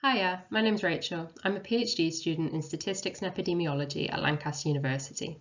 Hiya, my name's Rachel. I'm a PhD student in Statistics and Epidemiology at Lancaster University.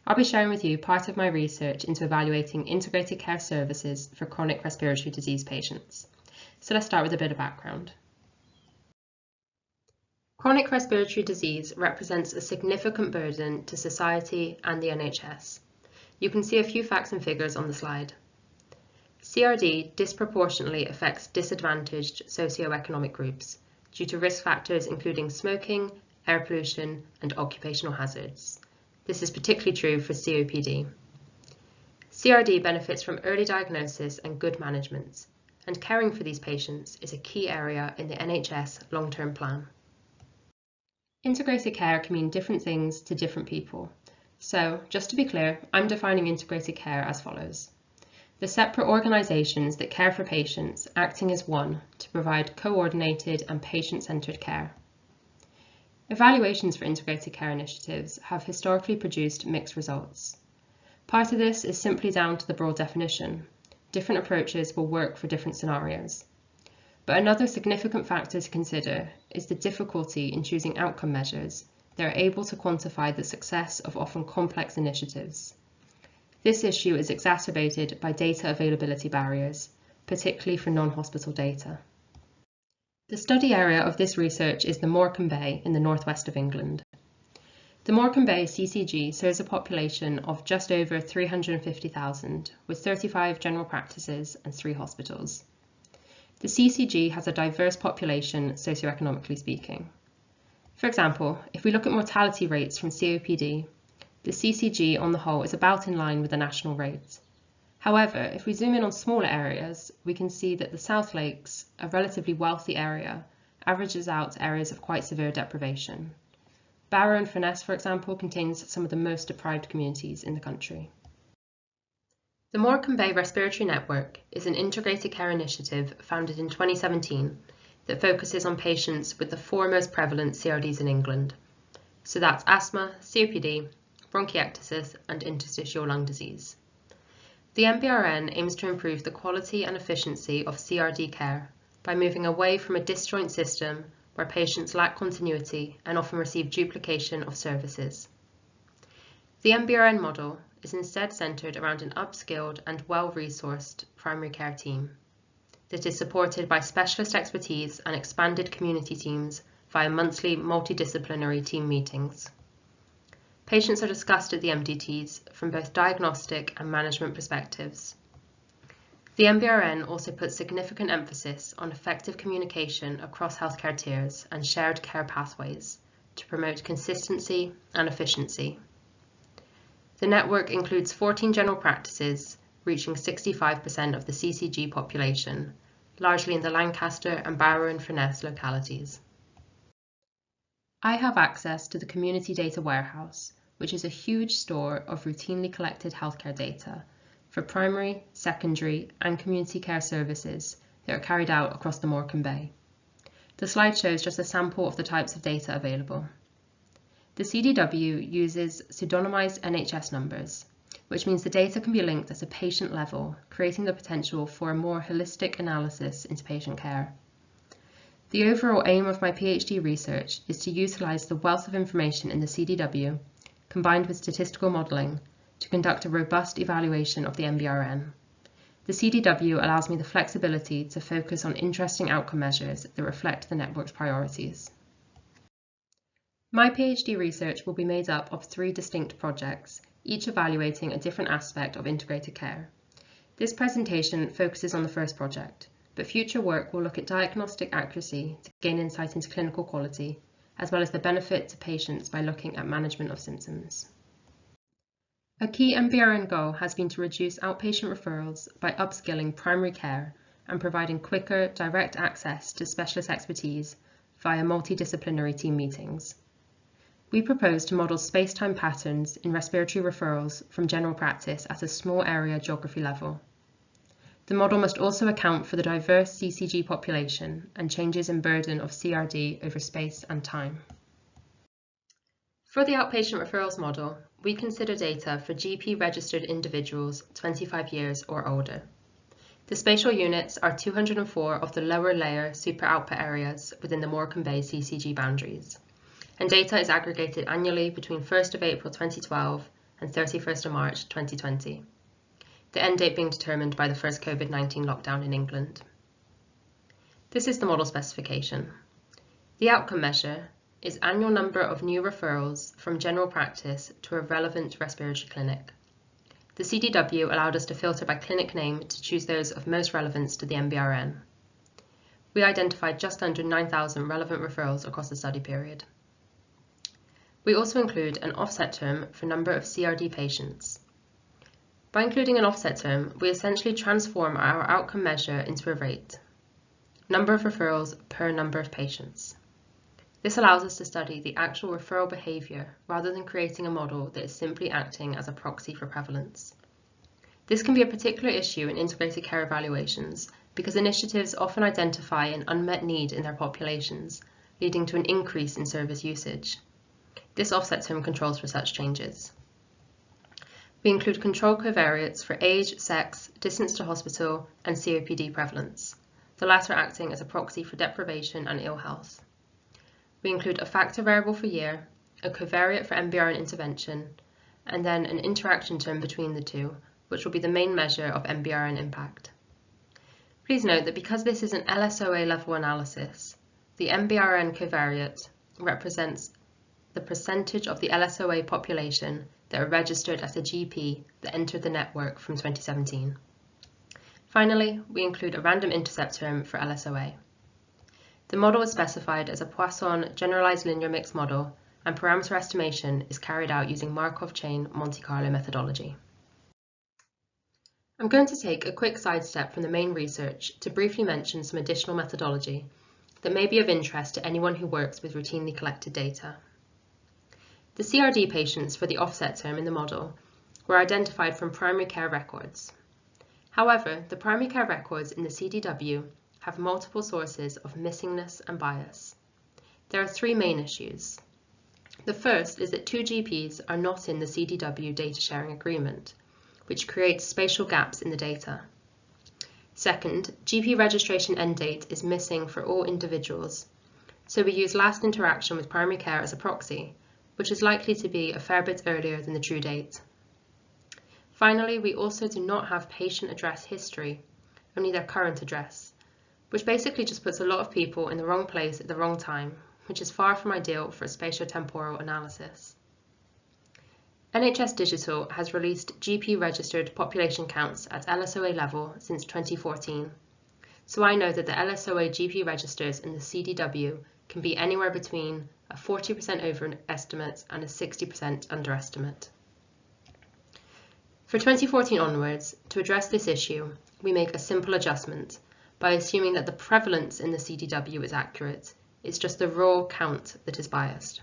I'll be sharing with you part of my research into evaluating integrated care services for chronic respiratory disease patients. So let's start with a bit of background. Chronic respiratory disease represents a significant burden to society and the NHS. You can see a few facts and figures on the slide. CRD disproportionately affects disadvantaged socioeconomic groups due to risk factors including smoking, air pollution, and occupational hazards. This is particularly true for COPD. CRD benefits from early diagnosis and good management, and caring for these patients is a key area in the NHS long-term plan. Integrated care can mean different things to different people. So, just to be clear, I'm defining integrated care as follows. The separate organisations that care for patients acting as one to provide coordinated and patient-centred care. Evaluations for integrated care initiatives have historically produced mixed results. Part of this is simply down to the broad definition. Different approaches will work for different scenarios. But another significant factor to consider is the difficulty in choosing outcome measures that are able to quantify the success of often complex initiatives. This issue is exacerbated by data availability barriers, particularly for non-hospital data. The study area of this research is the Morecambe Bay in the northwest of England. The Morecambe Bay CCG serves a population of just over 350,000, with 35 general practices and 3 hospitals. The CCG has a diverse population socioeconomically speaking. For example, if we look at mortality rates from COPD, the CCG on the whole is about in line with the national rate. However, if we zoom in on smaller areas, we can see that the South Lakes, a relatively wealthy area, averages out areas of quite severe deprivation. Barrow and Furness, for example, contains some of the most deprived communities in the country. The Morecambe Bay Respiratory Network is an integrated care initiative founded in 2017 that focuses on patients with the 4 most prevalent CRDs in England. So that's asthma, COPD, bronchiectasis, and interstitial lung disease. The MBRN aims to improve the quality and efficiency of CRD care by moving away from a disjoint system where patients lack continuity and often receive duplication of services. The MBRN model is instead centred around an upskilled and well-resourced primary care team that is supported by specialist expertise and expanded community teams via monthly multidisciplinary team meetings. Patients are discussed at the MDTs from both diagnostic and management perspectives. The MBRN also puts significant emphasis on effective communication across healthcare tiers and shared care pathways to promote consistency and efficiency. The network includes 14 general practices, reaching 65% of the CCG population, largely in the Lancaster and Barrow and Furness localities. I have access to the Community Data Warehouse, which is a huge store of routinely collected healthcare data for primary, secondary, and community care services that are carried out across the Morecambe Bay. The slide shows just a sample of the types of data available. The CDW uses pseudonymized NHS numbers, which means the data can be linked at a patient level, creating the potential for a more holistic analysis into patient care. The overall aim of my PhD research is to utilise the wealth of information in the CDW, combined with statistical modelling, to conduct a robust evaluation of the MBRN. The CDW allows me the flexibility to focus on interesting outcome measures that reflect the network's priorities. My PhD research will be made up of 3 distinct projects, each evaluating a different aspect of integrated care. This presentation focuses on the first project, but future work will look at diagnostic accuracy to gain insight into clinical quality, as well as the benefit to patients by looking at management of symptoms. A key MBRN goal has been to reduce outpatient referrals by upskilling primary care and providing quicker, direct access to specialist expertise via multidisciplinary team meetings. We propose to model space-time patterns in respiratory referrals from general practice at a small area geography level. The model must also account for the diverse CCG population and changes in burden of CRD over space and time. For the outpatient referrals model, we consider data for GP-registered individuals 25 years or older. The The spatial units are 204 of the lower layer super output areas within the Morecambe Bay CCG boundaries, and data is aggregated annually between 1st of April 2012 and 31st of March 2020, the end date being determined by the first COVID-19 lockdown in England. This is the model specification. The outcome measure is annual number of new referrals from general practice to a relevant respiratory clinic. The CDW allowed us to filter by clinic name to choose those of most relevance to the MBRN. We identified just under 9,000 relevant referrals across the study period. We also include an offset term for number of CRD patients. By including an offset term, we essentially transform our outcome measure into a rate, number of referrals per number of patients. This allows us to study the actual referral behaviour rather than creating a model that is simply acting as a proxy for prevalence. This can be a particular issue in integrated care evaluations because initiatives often identify an unmet need in their populations, leading to an increase in service usage. This offset term controls for such changes. We include control covariates for age, sex, distance to hospital, and COPD prevalence, the latter acting as a proxy for deprivation and ill health. We include a factor variable for year, a covariate for MBRN intervention, and then an interaction term between the two, which will be the main measure of MBRN impact. Please note that because this is an LSOA level analysis, the MBRN covariate represents the percentage of the LSOA population that are registered as a GP that entered the network from 2017. Finally, we include a random intercept term for LSOA. The model is specified as a Poisson generalized linear mixed model, and parameter estimation is carried out using Markov chain Monte Carlo methodology. I'm going to take a quick sidestep from the main research to briefly mention some additional methodology that may be of interest to anyone who works with routinely collected data. The CRD patients for the offset term in the model were identified from primary care records. However, the primary care records in the CDW have multiple sources of missingness and bias. There are three main issues. The first is that two GPs are not in the CDW data sharing agreement, which creates spatial gaps in the data. Second, GP registration end date is missing for all individuals, so we use last interaction with primary care as a proxy, which is likely to be a fair bit earlier than the true date. Finally, we also do not have patient address history, only their current address, which basically just puts a lot of people in the wrong place at the wrong time, which is far from ideal for a spatio-temporal analysis. NHS Digital has released GP-registered population counts at LSOA level since 2014, so I know that the LSOA GP registers in the CDW can be anywhere between a 40% overestimate and a 60% underestimate. For 2014 onwards, to address this issue, we make a simple adjustment by assuming that the prevalence in the CDW is accurate. It's just the raw count that is biased.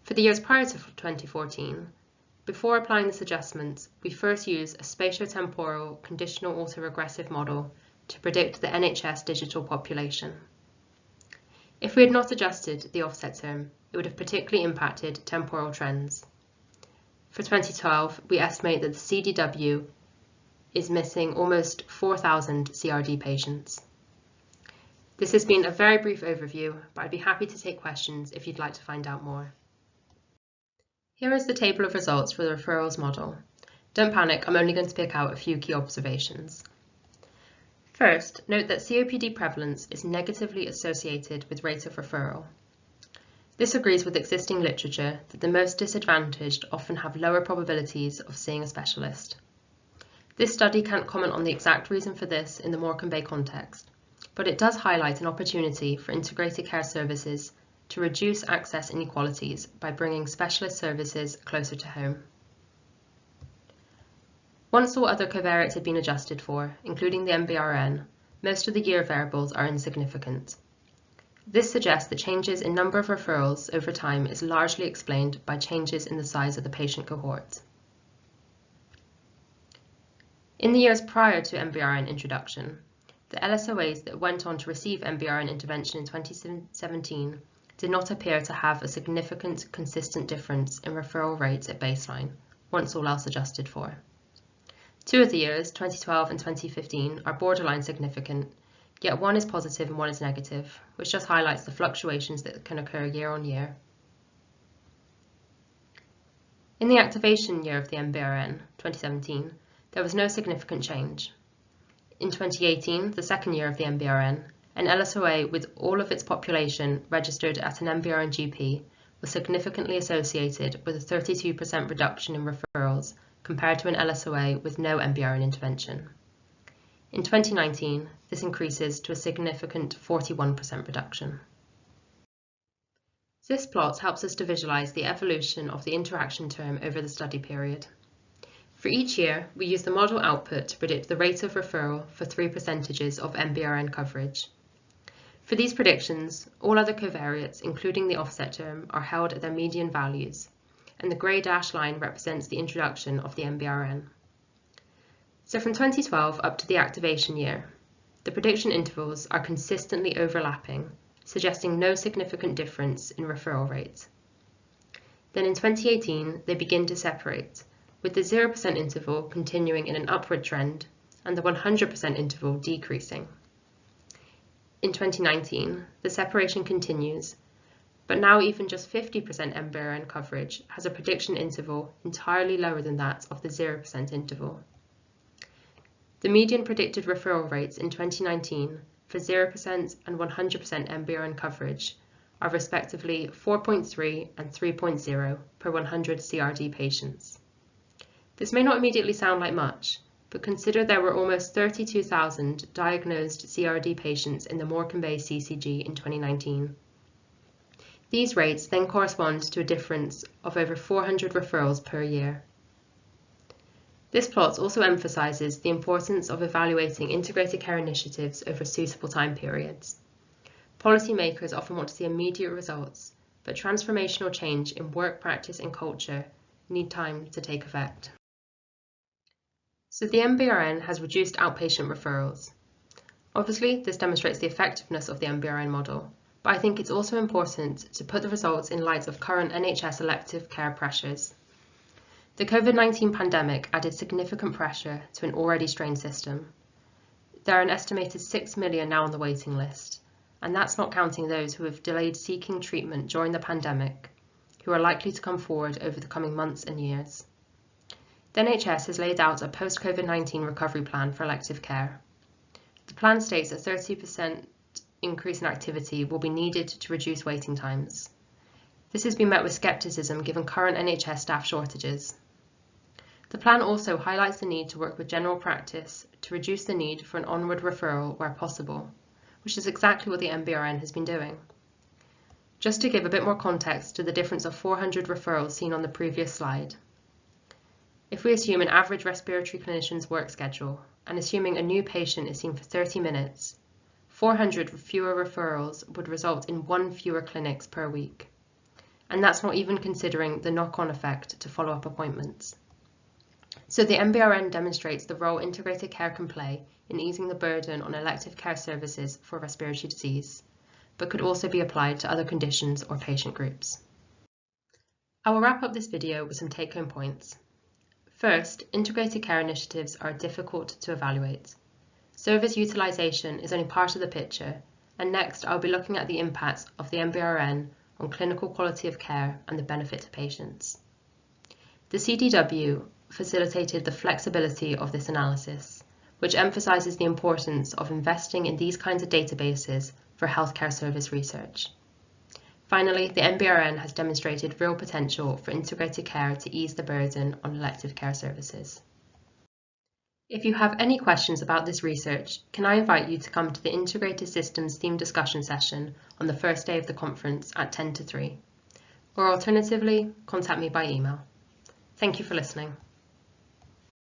For the years prior to 2014, before applying this adjustment, we first use a spatio-temporal conditional autoregressive model to predict the NHS digital population. If we had not adjusted the offset term, it would have particularly impacted temporal trends. For 2012, we estimate that the CDW is missing almost 4,000 CRD patients. This has been a very brief overview, but I'd be happy to take questions if you'd like to find out more. Here is the table of results for the referrals model. Don't panic, I'm only going to pick out a few key observations. First, note that COPD prevalence is negatively associated with rate of referral. This agrees with existing literature that the most disadvantaged often have lower probabilities of seeing a specialist. This study can't comment on the exact reason for this in the Morecambe Bay context, but it does highlight an opportunity for integrated care services to reduce access inequalities by bringing specialist services closer to home. Once all other covariates had been adjusted for, including the MBRN, most of the year variables are insignificant. This suggests that changes in number of referrals over time is largely explained by changes in the size of the patient cohort. In the years prior to MBRN introduction, the LSOAs that went on to receive MBRN intervention in 2017 did not appear to have a significant consistent difference in referral rates at baseline, once all else adjusted for. Two of the years, 2012 and 2015, are borderline significant, yet one is positive and one is negative, which just highlights the fluctuations that can occur year on year. In the activation year of the MBRN, 2017, there was no significant change. In 2018, the second year of the MBRN, an LSOA with all of its population registered at an MBRN GP was significantly associated with a 32% reduction in referrals compared to an LSOA with no MBRN intervention. In 2019, this increases to a significant 41% reduction. This plot helps us to visualize the evolution of the interaction term over the study period. For each year, we use the model output to predict the rate of referral for 3 percentages of MBRN coverage. For these predictions, all other covariates, including the offset term, are held at their median values, and the grey dashed line represents the introduction of the MBRN. So from 2012 up to the activation year, the prediction intervals are consistently overlapping, suggesting no significant difference in referral rates. Then in 2018, they begin to separate, with the 0% interval continuing in an upward trend and the 100% interval decreasing. In 2019, the separation continues, but now even just 50% MBRN coverage has a prediction interval entirely lower than that of the 0% interval. The median predicted referral rates in 2019 for 0% and 100% MBRN coverage are respectively 4.3 and 3.0 per 100 CRD patients. This may not immediately sound like much, but consider there were almost 32,000 diagnosed CRD patients in the Morecambe Bay CCG in 2019. These rates then correspond to a difference of over 400 referrals per year. This plot also emphasises the importance of evaluating integrated care initiatives over suitable time periods. Policymakers often want to see immediate results, but transformational change in work practice and culture need time to take effect. So the MBRN has reduced outpatient referrals. Obviously, this demonstrates the effectiveness of the MBRN model, but I think it's also important to put the results in light of current NHS elective care pressures. The COVID-19 pandemic added significant pressure to an already strained system. There are an estimated 6 million now on the waiting list, and that's not counting those who have delayed seeking treatment during the pandemic, who are likely to come forward over the coming months and years. The NHS has laid out a post-COVID-19 recovery plan for elective care. The plan states a 30% increase in activity will be needed to reduce waiting times. This has been met with scepticism given current NHS staff shortages. The plan also highlights the need to work with general practice to reduce the need for an onward referral where possible, which is exactly what the MBRN has been doing. Just to give a bit more context to the difference of 400 referrals seen on the previous slide. If we assume an average respiratory clinician's work schedule, and assuming a new patient is seen for 30 minutes, 400 fewer referrals would result in 1 fewer clinics per week. And that's not even considering the knock-on effect to follow-up appointments. So the MBRN demonstrates the role integrated care can play in easing the burden on elective care services for respiratory disease, but could also be applied to other conditions or patient groups. I will wrap up this video with some take-home points. First, integrated care initiatives are difficult to evaluate. Service utilisation is only part of the picture, and next I'll be looking at the impacts of the MBRN on clinical quality of care and the benefit to patients. The CDW facilitated the flexibility of this analysis, which emphasises the importance of investing in these kinds of databases for healthcare service research. Finally, the MBRN has demonstrated real potential for integrated care to ease the burden on elective care services. If you have any questions about this research, can I invite you to come to the Integrated Systems theme discussion session on the first day of the conference at 10 to 3, or alternatively, contact me by email. Thank you for listening.